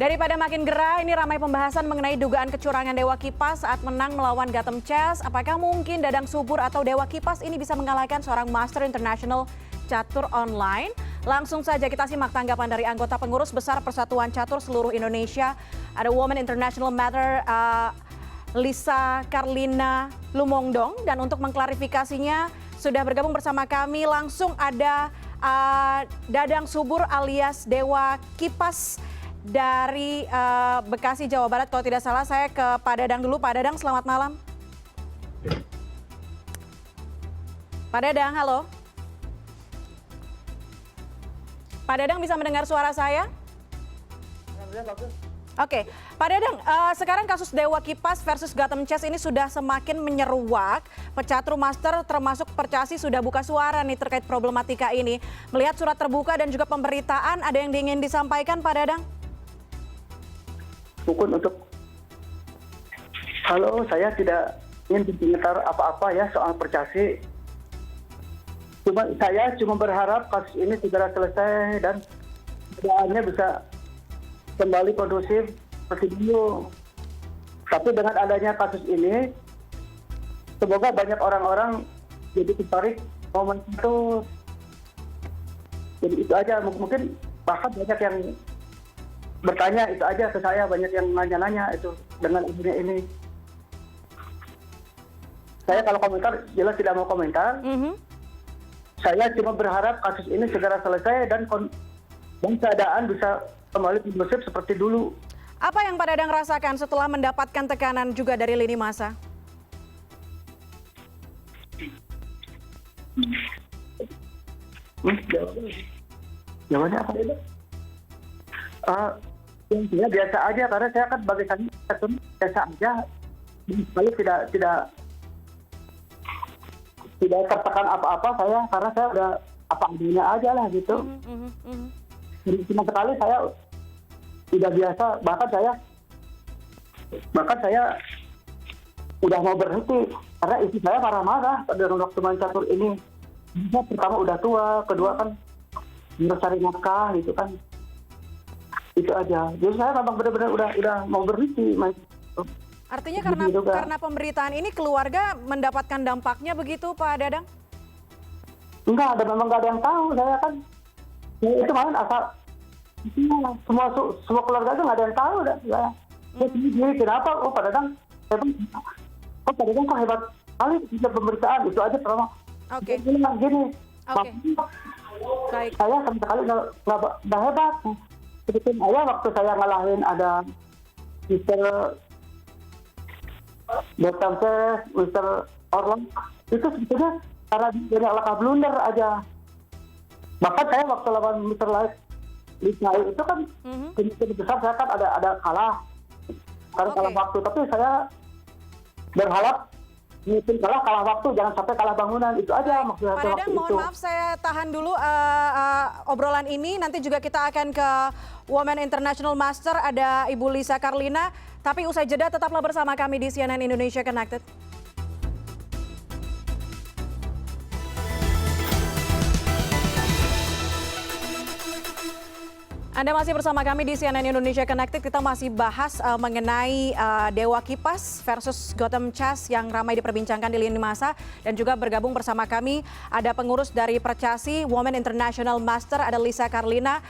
Daripada makin gerah, ini ramai pembahasan mengenai dugaan kecurangan Dewa Kipas saat menang melawan Gotham Chess. Apakah mungkin Dadang Subur atau Dewa Kipas ini bisa mengalahkan seorang Master International Catur Online? Langsung saja kita simak tanggapan dari anggota pengurus besar Persatuan Catur seluruh Indonesia. Ada Women International Matter, Lisa Karlina Lumongdong. Dan untuk mengklarifikasinya sudah bergabung bersama kami langsung ada Dadang Subur alias Dewa Kipas dari Bekasi, Jawa Barat. Kalau tidak salah saya ke Pak Dadang dulu. Pak Dadang, selamat malam. Pak Dadang, halo. Pak Dadang bisa mendengar suara saya? Oke, Pak Dadang, sekarang kasus Dewa Kipas versus Gotham Chess ini sudah semakin menyeruak. Pecatur Master termasuk Percasi sudah buka suara nih terkait problematika ini. Melihat surat terbuka dan juga pemberitaan, ada yang ingin disampaikan Pak Dadang? Halo, saya tidak ingin berkomentar apa-apa ya soal Percasi. Saya cuma berharap kasus ini segera selesai dan keadaannya bisa kembali kondusif seperti dulu. Tapi dengan adanya kasus ini, semoga banyak orang-orang jadi tertarik momen itu. Jadi itu aja, mungkin bahkan banyak yang bertanya itu aja ke saya, banyak yang nanya-nanya itu dengan ini. Saya kalau komentar jelas tidak mau komentar. Saya cuma berharap kasus ini segera selesai dan keadaan bisa kembali kondusif seperti dulu. Apa yang Pak Dadang rasakan setelah mendapatkan tekanan juga dari lini massa? Jawabannya apa itu? Ya biasa aja karena saya kan bagi saya biasa aja, sekali tidak tertekan apa-apa saya karena saya udah apa adanya aja lah gitu. Cuma sekali saya udah biasa, bahkan saya udah mau berhenti karena istri saya marah-marah pada waktu main catur ini. Pertama udah tua, kedua kan harus cari nafkah gitu kan. Itu aja. Jadi saya memang benar-benar udah mau berhenti main. Artinya karena pemberitaan ini keluarga mendapatkan dampaknya begitu Pak Dadang? Enggak, memang nggak ada yang tahu saya kan. Ya, itu malah asal semua keluarga itu nggak ada yang tahu dah. Jadi kenapa? Oh Pak Dadang, Pak Dadang kok hebat kali bisa pemberitaan itu aja pertama. Oke. Gini. Oke. Baik. Saya sama sekali nggak hebat. Sebetulnya waktu saya ngalahin ada Mr. Gotham Chess, Mr. Orlon, itu sebetulnya karena dari alaka blunder aja. Bahkan saya waktu lawan Mr. Light itu kan kemungkinan besar saya kan ada kalah. Karena kalah waktu, tapi saya berharap mungkin kalah waktu, jangan sampai kalah bangunan. Itu aja maksudnya. Pak Dadang, mohon maaf saya tahan dulu obrolan ini. Nanti juga kita akan ke Women International Master, ada Ibu Lisa Karlina. Tapi usai jeda tetaplah bersama kami di CNN Indonesia Connected. Anda masih bersama kami di CNN Indonesia Connected. Kita masih bahas mengenai Dewa Kipas versus Gotham Chess yang ramai diperbincangkan di lini massa. Dan juga bergabung bersama kami ada pengurus dari Percasi, Women International Master, ada Lisa Karlina.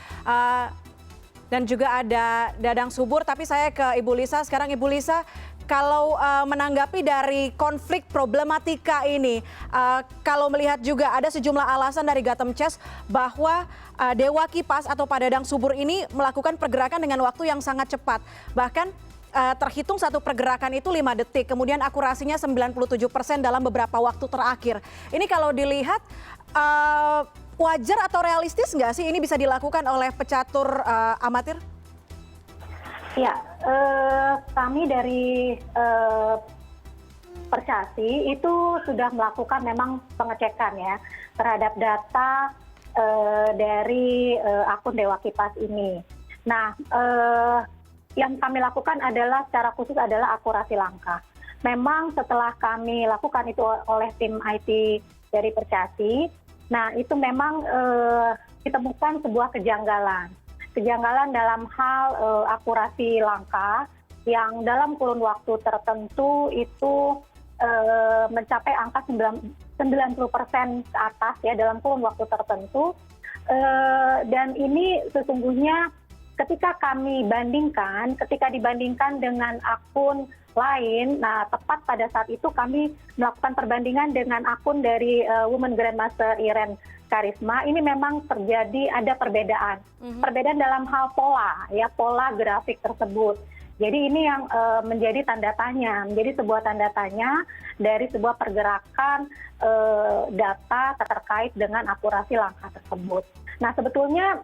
Dan juga ada Dadang Subur, tapi saya ke Ibu Lisa. Sekarang Ibu Lisa, kalau menanggapi dari konflik problematika ini, kalau melihat juga ada sejumlah alasan dari Gotham Chess bahwa Dewa Kipas atau Pak Dadang Subur ini melakukan pergerakan dengan waktu yang sangat cepat. Bahkan terhitung satu pergerakan itu 5 detik, kemudian akurasinya 97% dalam beberapa waktu terakhir. Ini kalau dilihat wajar atau realistis nggak sih ini bisa dilakukan oleh pecatur amatir? Ya, kami dari Percasi itu sudah melakukan memang pengecekan ya terhadap data dari akun Dewa Kipas ini. Nah, yang kami lakukan adalah secara khusus adalah akurasi langkah. Memang setelah kami lakukan itu oleh tim IT dari Percasi, nah itu memang ditemukan sebuah kejanggalan. kejanggalan dalam hal akurasi langkah yang dalam kurun waktu tertentu itu mencapai angka 90% ke atas ya dalam kurun waktu tertentu. Dan ini sesungguhnya ketika dibandingkan dengan akun lain, nah tepat pada saat itu kami melakukan perbandingan dengan akun dari Women Grandmaster Iren Karisma, ini memang terjadi ada perbedaan. Perbedaan dalam hal pola grafik tersebut. Jadi ini yang menjadi tanda tanya, menjadi sebuah tanda tanya dari sebuah pergerakan data terkait dengan akurasi langkah tersebut. Nah sebetulnya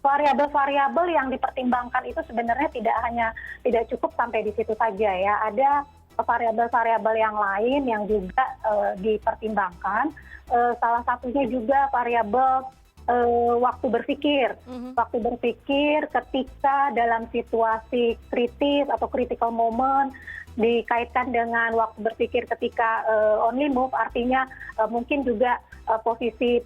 variabel-variabel yang dipertimbangkan itu sebenarnya tidak cukup sampai di situ saja ya. Ada variabel-variabel yang lain yang juga dipertimbangkan. Salah satunya juga variabel waktu berpikir. Waktu berpikir ketika dalam situasi kritis atau critical moment dikaitkan dengan waktu berpikir ketika only move, artinya mungkin juga posisi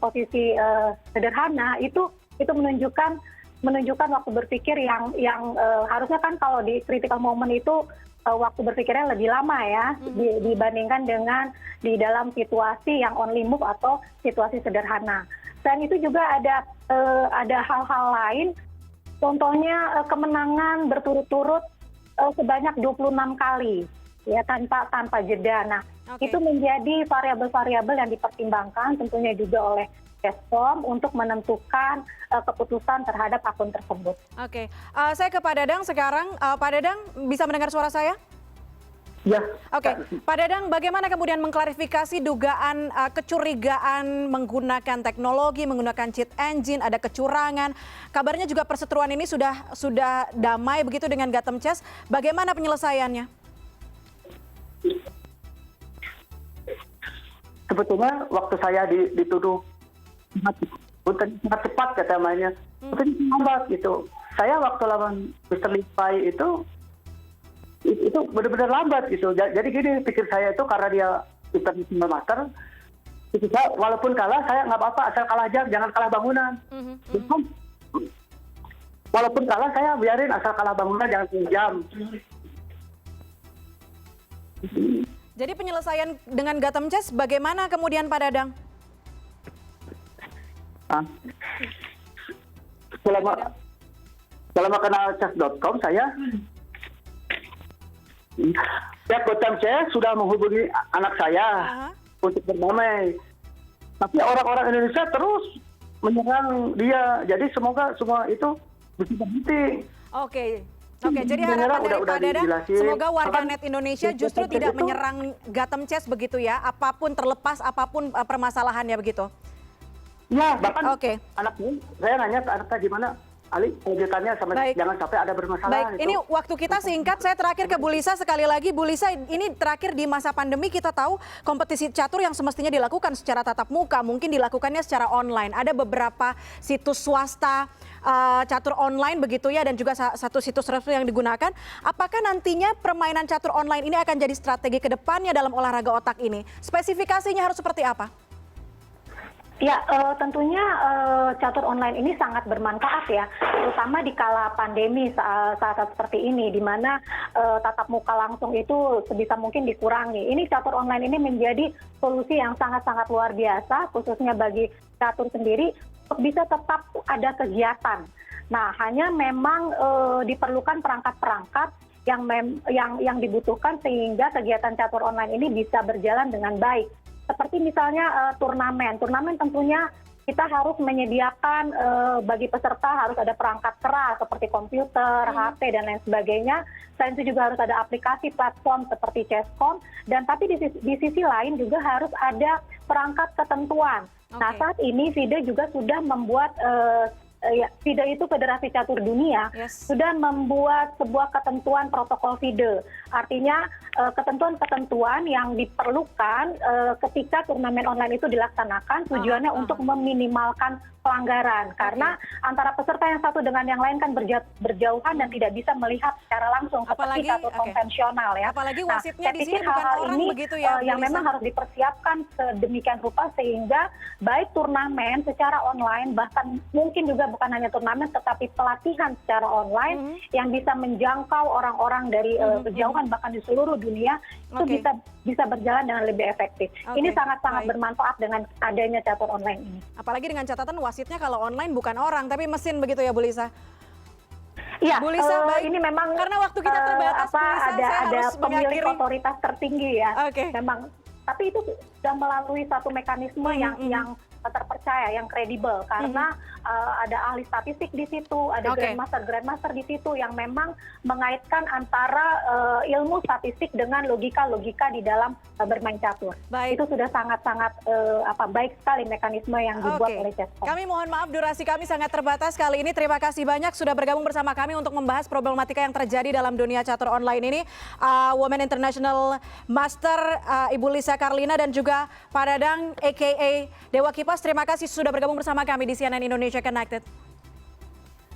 sederhana itu menunjukkan waktu berpikir yang harusnya kan kalau di critical moment itu waktu berpikirnya lebih lama ya dibandingkan dengan di dalam situasi yang only move atau situasi sederhana. Selain itu juga ada hal-hal lain, contohnya kemenangan berturut-turut sebanyak 26 kali ya tanpa jeda. Nah, itu menjadi variabel-variabel yang dipertimbangkan tentunya juga oleh Cescom untuk menentukan keputusan terhadap akun tersebut. Oke, saya ke Pak Dadang sekarang. Pak Dadang bisa mendengar suara saya? Ya. Oke, Pak Dadang, bagaimana kemudian mengklarifikasi dugaan kecurigaan menggunakan teknologi, menggunakan cheat engine, ada kecurangan. Kabarnya juga perseteruan ini sudah damai begitu dengan Gotham Chess. Bagaimana penyelesaiannya? Sebetulnya waktu saya dituduh sangat cepat katanya, tapi lambat gitu. Saya waktu lawan Mr. Lipai itu benar-benar lambat gitu. Jadi gini pikir saya itu karena dia international master, itu saya, walaupun kalah saya nggak apa-apa asal kalah jam, jangan kalah bangunan. Walaupun kalah saya biarin asal kalah bangunan, jangan jam. Jadi penyelesaian dengan Gotham Chess bagaimana kemudian Pak Dadang? Selama kenal chess.com saya pihak Gotham Chess sudah menghubungi anak saya untuk berdamai. Tapi orang-orang Indonesia terus menyerang dia. Jadi semoga semua itu bisa berhenti. Oke, jadi harapan dari Pak Dadang, semoga warganet Indonesia justru tidak menyerang Gotham Chess begitu ya, apapun terlepas apapun permasalahannya begitu. Ya, bahkan anaknya, saya nanya ke anaknya gimana, Ali, lanjutannya jangan sampai ada bermasalah. Baik, ini waktu kita singkat, saya terakhir ke Bu Lisa sekali lagi. Bu Lisa, ini terakhir di masa pandemi kita tahu kompetisi catur yang semestinya dilakukan secara tatap muka, mungkin dilakukannya secara online. Ada beberapa situs swasta catur online begitu ya, dan juga satu situs resmi yang digunakan. Apakah nantinya permainan catur online ini akan jadi strategi ke depannya dalam olahraga otak ini? Spesifikasinya harus seperti apa? Ya, tentunya catur online ini sangat bermanfaat ya, terutama di kala pandemi saat seperti ini, di mana tatap muka langsung itu sebisa mungkin dikurangi. Ini catur online ini menjadi solusi yang sangat-sangat luar biasa, khususnya bagi catur sendiri, untuk bisa tetap ada kegiatan. Nah, hanya memang diperlukan perangkat-perangkat yang dibutuhkan sehingga kegiatan catur online ini bisa berjalan dengan baik. Seperti misalnya turnamen tentunya kita harus menyediakan bagi peserta harus ada perangkat keras seperti komputer, HP dan lain sebagainya. Selain itu juga harus ada aplikasi platform seperti Chesscom, dan tapi di sisi lain juga harus ada perangkat ketentuan. Nah, saat ini FIDE juga sudah membuat FIDE itu Federasi Catur Dunia sudah membuat sebuah ketentuan protokol FIDE. Artinya ketentuan-ketentuan yang diperlukan ketika turnamen online itu dilaksanakan, tujuannya untuk meminimalkan pelanggaran, karena antara peserta yang satu dengan yang lain kan berjauhan dan tidak bisa melihat secara langsung seperti catur konvensional ya. Apalagi Nah, wasitnya saya di pikir sini bukan hal-hal orang ini begitu ya, yang Bu Lisa? memang harus dipersiapkan sedemikian rupa sehingga baik turnamen secara online, bahkan mungkin juga bukan hanya turnamen tetapi pelatihan secara online yang bisa menjangkau orang-orang dari berjauhan bahkan di seluruh dunia itu bisa berjalan dengan lebih efektif. Ini sangat-sangat bermanfaat dengan adanya catur online ini. Apalagi dengan catatan wasitnya kalau online bukan orang tapi mesin begitu ya Bu Lisa? Iya, Bu Lisa, baik. ini memang Karena waktu kita terbatas, Bu Lisa, saya ada harus pemilik mengakhiri. otoritas tertinggi ya. Oke. Memang, tapi itu sudah melalui satu mekanisme yang terpercaya, yang kredibel, karena ada ahli statistik di situ, ada grandmaster di situ yang memang mengaitkan antara ilmu statistik dengan logika-logika di dalam bermain catur. Baik. Itu sudah sangat-sangat baik sekali mekanisme yang dibuat oleh Chesscom. Kami mohon maaf durasi kami sangat terbatas kali ini. Terima kasih banyak sudah bergabung bersama kami untuk membahas problematika yang terjadi dalam dunia catur online ini. Women International Master Ibu Lisa Karlina dan juga Pak Dadang aka Dewa Kipas. Terima kasih sudah bergabung bersama kami di CNN Indonesia Connected.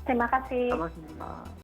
Terima kasih. Sama-sama.